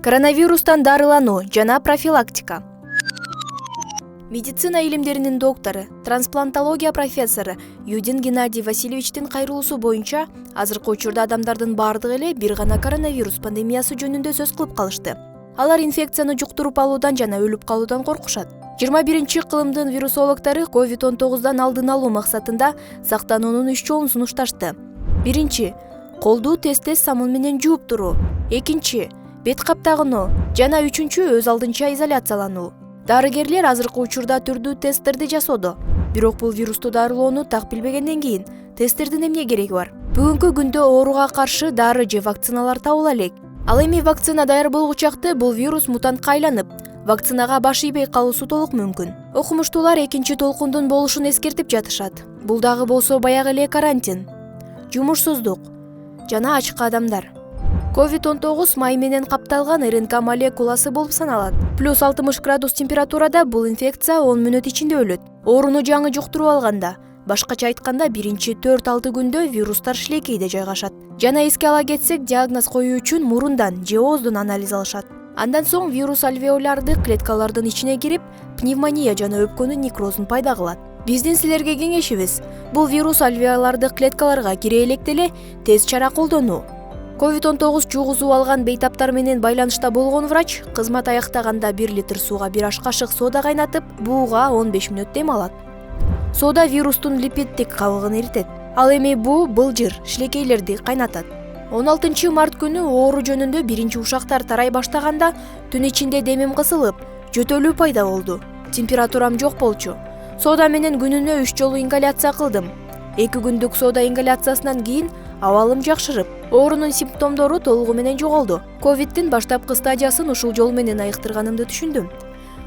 Коронавирустан дарылануу жана профилактика. Медицина илимдеринин доктору, трансплантология профессору Юдин Геннадий Васильевичтин кайрылуусу боюнча азыркы учурда адамдардын бардыгы эле бир гана коронавирус пандемиясы жөнүндө сөз кылып калышты. Алар инфекцияны жуктуруп алуудан жана өлүп калуудан коркушат. 21-кылымдын вирусологдору COVID-19 алдын алуу максатында сактануунун 3 жолун сунушташты. Биринчи, колду тез-тез самын менен жууп туруу. Экинчи, бет каптагынуу жана үчүнчү, өз алдынча изоляциялануу. Дарыгерлер азыркы учурда түрдүү тесттерди жасоодо. Бирок бул вирусту дарылоону так билбегенден кийин тесттердин эмне кереги бар? Бүгүнкү күндө ооруга каршы дары же вакциналар табыла элек. Ал эми вакцина даяр болгучакты бул вирус мутантка айланып, вакцинага баш ийбей калуусу толук мүмкүн. Окумуштуулар экинчи толкундун болушун эскертип жатышат. Бул дагы болсо баягы эле карантин, жумушсуздук жана ачкы адамдар. COVID-19 май менен капталган РНК молекуласы болуп саналат. Плюс 60 градус температурада бул инфекция 10 мүнөт ичинде өлөт. Ооруну жаңы жуктуруп алганда, башкача айтканда биринчи 4-6 күндө вирустар шилекейде жайгашат. Жана эске ала кетсек, диагноз коюу үчүн мурундан же ооздон анализ алышат. Андан соң вирус альвеолярдык клеткалардын ичине кирип, пневмония жана өпкөнүн некрозун пайда кылат. Биздин силерге кеңешибиз, бул вирус альвеолярдык клеткаларга кире электе эле тез чара колдонуу. COVID-19 жугузуп алган бейтаптар менен байланышта болгон врач кызмат аяктаганда 1 литр сууга 1 аш кашык сода кайнатып, бууга 15 мүнөт дем алат. Сода вирустун липиддик кабыгын эритет. Ал эми буу былжыр шилекейлерди кайнатат. 16 март күнү оору жөнүндө биринчи ушактар тарай баштаганда түн ичинде демим кысылып, жөтөлүү пайда болду. Температурам жок болчу. Сода менен күнүнө 3 жолу ингаляция кылдым. 2 күндүк сода ингаляциясынан кийин абалым жакшырып, оорунун симптомдору толугу менен жоголду. Ковиддин баштапкы стадиясын ушул жол менен айыктырганымды түшүндүм.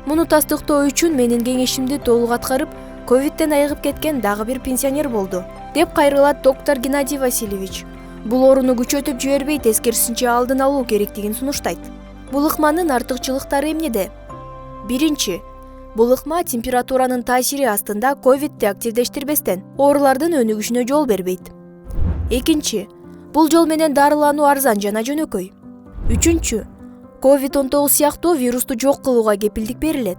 Муну тастыктоо үчүн менин кеңешимди толук аткарып, ковидден айыгып кеткен дагы бир пенсионер болду, деп кайрылат доктор Геннадий Васильевич. Бул ооруну күчөтүп жибербей, тескерисинче алдын алуу керектигин сунуштайт. Бул ыкманын артыкчылыктары эмнеде? Биринчи, бул ыкма температуранын таасири астында ковидди активдештирбестен оорулардын өнүгүшүнө жол бербейт. Экинчи, бул жол менен дарылануу арзан жана жөнөкөй. Үчүнчү, COVID-19 сыяктуу вирусту жок кылууга кепилдик берилет.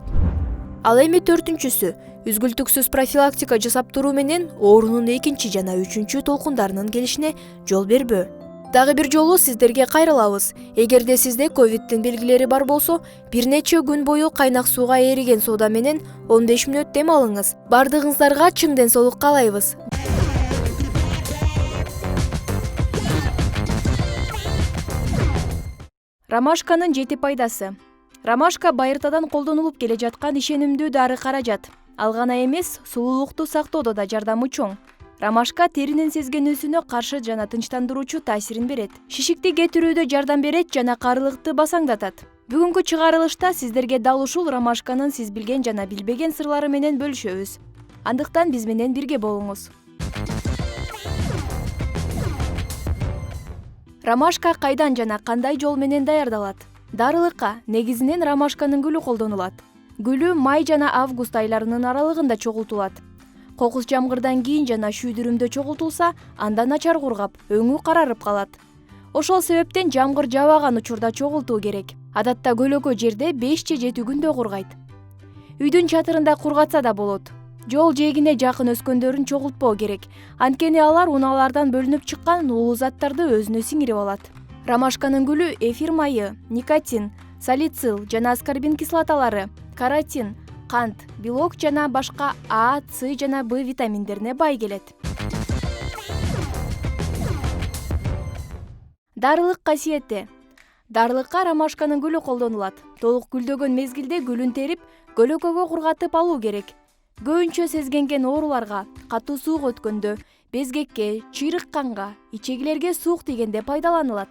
Ал эми төртүнчүсү, үзгүлтүксүз профилактика жасап туруу менен оорунун экинчи жана үчүнчү толкундарынын келишине жол бербөө. Дагы бир жолу сиздерге кайрылабыз. Эгерде сизде ковиддин белгилери бар болсо, бир нече күн бою кайнак сууга эриген сода менен 15 мүнөт дем алыңыз. Бардыгыңыздарга чың ден соолук каалайбыз. Ромашканын 7 пайдасы. Ромашка байыртадан колдонулуп келе жаткан ишенимдүү дары каражат. Ал гана эмес, сулуулукту сактоодо да жардамы чоң. Ромашка теринин сезгенүүсүнө каршы жана тынчтандыруучу таасирин берет. Шишикти кетирүүдө жардам берет жана карылыкты басаңдатат. Бүгүнкү чыгарылышта сиздерге дал ушул ромашканын сиз билген жана билбеген сырлары менен бөлүшөбүз. Андыктан биз менен бирге болуңуз. Ромашка кайдан жана кандай жол менен даярдалат? Дарылыкка негизинен ромашканын гүлү колдонулат. Гүлү май жана август айларынын аралыгында чогултулат. Кокус жамгырдан кийин жана шүйдүрүмдө чогултулса, анда начар кургап, өңү карарып калат. Ошол себептен жамгыр жаабаган учурда чогултуу керек. Адатта көлөкө жерде 5 же 7 күндө кургайт. Үйдүн чатырында кургатса да болот. Жол жээгине жакын өскөндөрүн чогултпоо керек. Анткени алар унаалардан бөлүнүп чыккан уулуу заттарды өзүнө сиңирип алат. Ромашканын гүлү эфир майы, никотин, салицил жана аскорбин кислоталары, каротин, кант, белок жана башка А, С жана Б витаминдерине бай келет. Дарылык касиети. Дарылыкка ромашканын гүлү колдонулат. Толук гүлдөгөн мезгилде гүлүн терип, көлөкөгө кургатып алуу керек. Көбүнчө сезгенген ооруларга, катуу суук өткөндө, безгекке, чыйрыкканга, ичегилерге суук тийгенде пайдаланылат.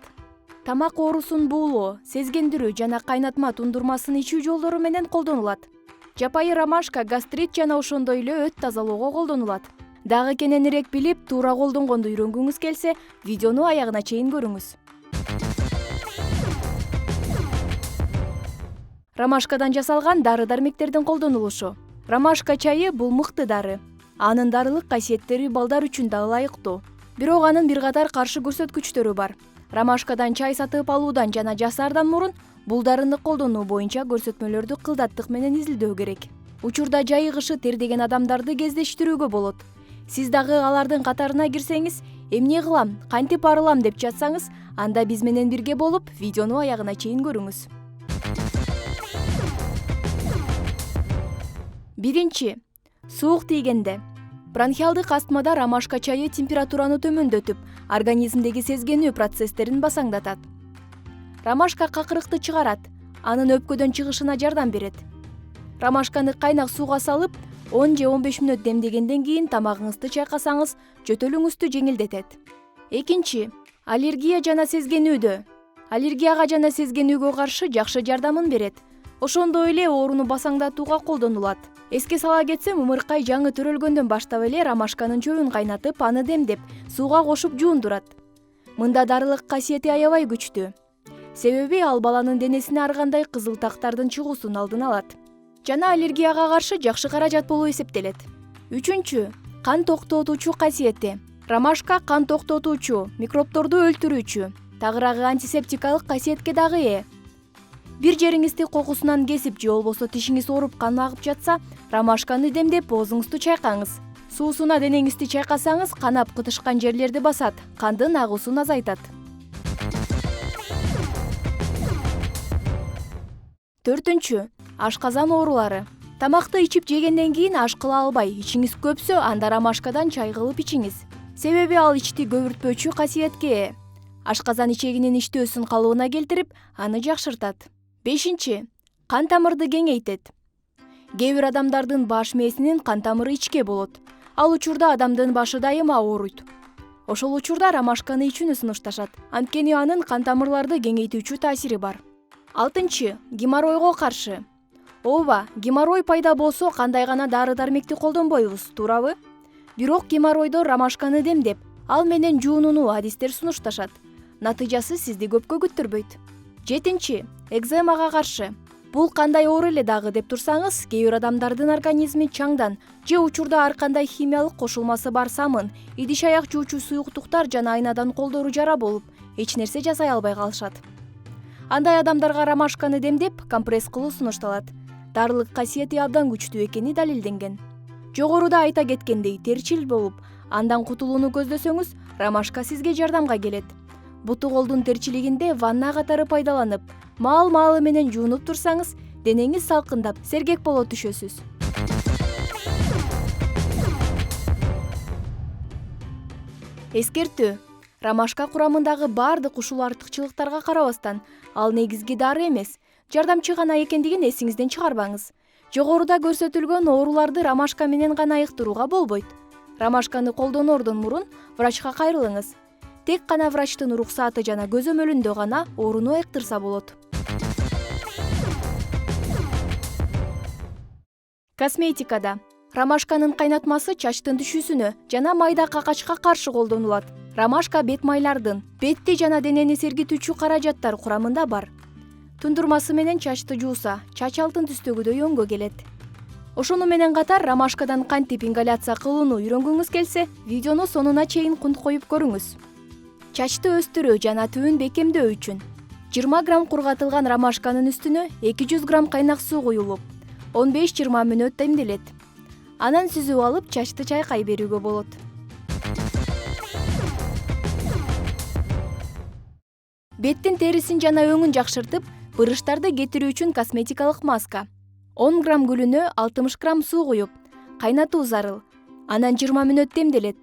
Тамак оорусун буулоо, сезгендирүү жана кайнатма тундурмасын ичүү жолдору менен колдонулат. Жапайы ромашка гастрит жана ошондой эле өт тазалоого колдонулат. Дагы кененирээк билип, туура колдонгонду үйрөнгүңүз келсе, видеону аягына чейин көрүңүз. Ромашкадан жасалган дары-дармектердин колдонулушу. Ромашка чайы бул мыкты дары. Анын дарылык касиеттери балдар үчүн да ылайыктуу. Бирок анын бир катар каршы көрсөткүчтөрү бар. ромашкадан чай сатып алуудан жана жасаардан мурун бул дарыны колдонуу боюнча көрсөтмөлөрдү кылдаттык менен изилдөө керек. Учурда жайыгышы тердеген адамдарды кездештирүүгө болот. Сиз дагы алардын катарына кирсеңиз, эмне кылам, кантип арылам деп жатсаңыз, анда биз менен бирге болуп, видеону аягына чейин көрүңүз. Биринчи, суук тийгенде. Бронхиалдык астмада ромашка чайы температураны төмөндөтүп, организмдеги сезгенүү процесстерин басаңдатат. Ромашка какырыкты чыгарат, анын өпкөдөн чыгышына жардам берет. Ромашканы кайнак сууга салып, 10 же 15 мүнөт демдегенден кийин тамагыңызды чайкасаңыз, жөтөлүңүздү жеңилдетет. Экинчи, аллергия жана сезгенүүдө. Аллергияга жана сезгенүүгө каршы жакшы жардамын берет. Ошондой эле ооруну басаңдатууга колдонулат. Эске сала кетсем, умуркай жаңы төрөлгөндөн баштап эле ромашканын чөбүн кайнатып, аны демдеп, сууга кошуп жуундурат. Мында дарылык касиети аябай күчтүү. Себеби ал баланын денесине ар кандай кызыл тактардын чыгуусун алдын алат. Жана аллергияга каршы жакшы каражат болуп эсептелет. Үчүнчү, кан токтотуучу касиети. Ромашка кан токтотуучу, микробторду өлтүрүүчү, тагыраагы антисептикалык касиетке дагы ээ. Бир жериңизди кокусунан кесип же болбосо тишиңиз ооруп кан агып жатса, ромашканы демдеп оозуңузду чайкаңыз. Суусуна денеңизди чайкасаңыз, канап кытышкан жерлерди басат, кандын агуусун азайтат. Төртүнчү, ашказан оорулары. Тамакты ичип жегенден кийин аш кыла албай, ичиңиз көпсө, анда ромашкадан чай кылып ичиңиз. Себеби ал ичти көбүртпөөчү касиетке ээ. Ашказан ичегинин иштөөсүн калыбына келтирип, аны жакшыртат. Бешинчи, кан тамырды кеңейтет. Кээ бир адамдардын баш мээсинин кан тамыры ичке болот. Ал учурда адамдын башы дайыма ооруйт. Ошол учурда ромашканы ичүүнү сунушташат. Анткени анын кан тамырларды кеңейтүүчү таасири бар. Алтынчы, геморройго каршы. Ооба, геморрой пайда болсо кандай гана дары-дармекти колдонбойбуз, туурабы? Бирок геморройдо ромашканы демдеп, ал менен жуунууну адистер сунушташат. Натыйжасы сизди көпкө күттүрбөйт. Жетинчи, экземага каршы. Бул кандай оору эле дагы деп турсаңыз, кээ бир адамдардын организми чаңдан же учурда ар кандай химиялык кошулмасы бар самын, идиш аяк жуучу суюктуктар жана айнадан колдору жара болуп, эч нерсе жасай албай калышат. Андай адамдарга ромашканы демдеп, компресс кылуу сунушталат. Дарылык касиети абдан күчтүү экени далилденген. Жогоруда айта кеткендей, терчил болуп, андан кутулууну көздөсөңүз, ромашка сизге жардамга келет. Буту колдун терчилигинде ванна катары пайдаланып, маал-маалы менен жуунуп турсаңыз, денеңиз салкындап, сергек боло түшөсүз. Эскертүү. Ромашка курамындагы баардык ушул артыкчылыктарга карабастан, ал негизги дары эмес, жардамчы гана экендигин эсиңизден чыгарбаңыз. Жогоруда көрсөтүлгөн ооруларды ромашка менен гана айыктырууга болбойт. Ромашканы колдоноордон мурун врачка кайрылыңыз. Тек гана врачтын уруксааты жана көзөмөлүндө гана ооруну айыктырса болот. Косметикада. Ромашканын кайнатмасы чачтын түшүүсүнө жана майда какачка каршы колдонулат. Ромашка бет майлардын, бетти жана денени сергитүүчү каражаттар курамында бар. Тундурмасы менен чачты жууса, чач алтын түстөгүдөй өңгө келет. Ошону менен катар ромашкадан кантип ингаляция кылууну үйрөнгүңүз келсе, видеону сонуна чейин кунт коюп көрүңүз. Чачты өстүрүү жана түбүн бекемдөө үчүн 20 грамм кургатылган ромашканын үстүнө 200 грамм кайнак суу куюлуп, 15-20 мүнөт демделет. Анан сүзүп алып, чачты чайкай берүүгө болот. Беттин терисин жана өңүн жакшыртып, бырыштарды кетирүү үчүн косметикалык маска. 10 грамм гүлүнө 60 грамм суу куюп, кайнатуу зарыл. Анан 20 мүнөт демделет.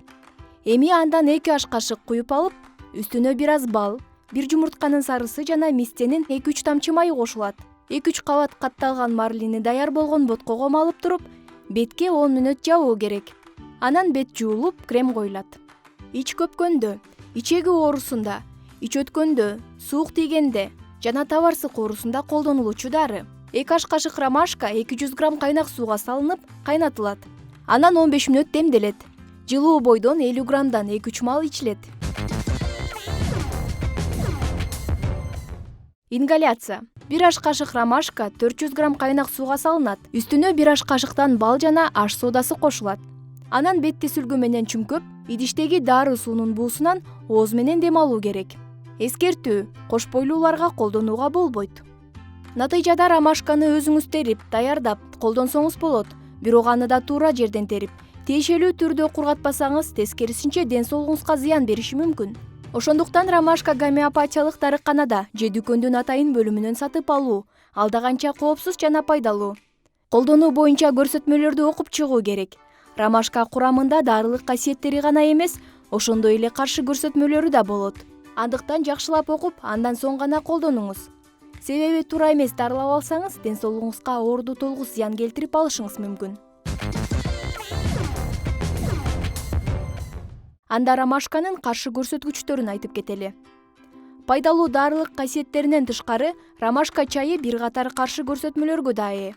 Эми андан 2 аш кашык куюп алып, үстүнө бир аз бал, бир жумуртканын сарысы жана мистенин 2-3 тамчы майы кошулат. 2-3 кабат катталган марлини даяр болгон боткого малып туруп, бетке 10 мүнөт жабуу керек. Анан бет жуулуп, крем коюлат. Ич көпкөндө, ичеги оорусунда, ич өткөндө, суук тийгенде жана табарсык оорусунда колдонулуучу дары. 2 аш кашык ромашка 200 грамм кайнак сууга салынып, кайнатылат. Анан 15 мүнөт демделет. Жылуу бойдон 50 граммдан 2-3 маал ичилет. Ингаляция. 1 аш кашык ромашка 400 грамм кайнак сууга салынат. Үстүнө 1 аш кашыктан бал жана аш содасы кошулат. Анан бетти сүлгү менен чүмкөп, идиштеги дары суунун буусунан ооз менен дем алуу керек. Эскертүү: кош бойлууларга колдонууга болбойт. Натыйжада ромашканы өзүңүз терип, даярдап колдонсоңуз болот, бирок аны да туура жерден терип, тиешелүү түрдө кургатпасаңыз, тескерисинче ден соолугуңузга зыян бериши мүмкүн. Ошондуктан ромашка гомеопатиялык дарыканада же дүкөндүн атайын бөлүмүнөн сатып алуу алда канча коопсуз жана пайдалуу. Колдонуу боюнча көрсөтмөлөрдү окуп чыгуу керек. Ромашка курамында дарылык касиеттери гана эмес, ошондой эле каршы көрсөтмөлөрү да болот. Андыктан жакшылап окуп, андан соң гана колдонуңуз. Себеби туура эмес дарылап алсаңыз, ден соолугуңузга оорду толгус зыян келтирип алышыңыз мүмкүн. Анда ромашканын каршы көрсөткүчтөрүн айтып кетели. Пайдалуу дарылык касиеттеринен тышкары, ромашка чайы бир катар каршы көрсөтмөлөргө да ээ.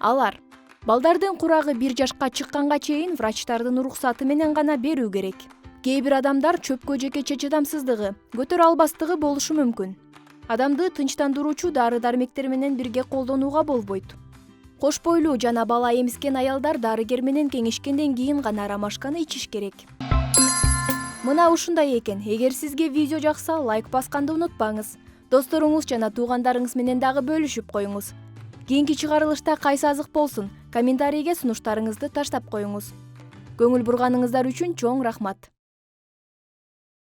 Алар: балдардын курагы 1 жашка чыкканга чейин врачтардын уруксаты менен гана берүү керек. Кээ бир адамдар чөпкө жекече чыдамсыздыгы, көтөрө албастыгы болушу мүмкүн. Адамды тынчтандыруучу дары-дармектер менен бирге колдонууга болбойт. Кош бойлуу жана бала эмискен аялдар дарыгер менен кеңешкенден кийин гана ромашканы ичиш керек. Мына ушундай экен. Эгер сизге видео жакса, лайк басканды унутпаңыз. Досторуңуз жана туугандарыңыз менен дагы бөлүшүп коюңуз. Кийинки чыгарылышта кайсы азык болсун? Комментарийге сунуштарыңызды таштап коюңуз. Көңүл бурганыңыздар үчүн чоң рахмат.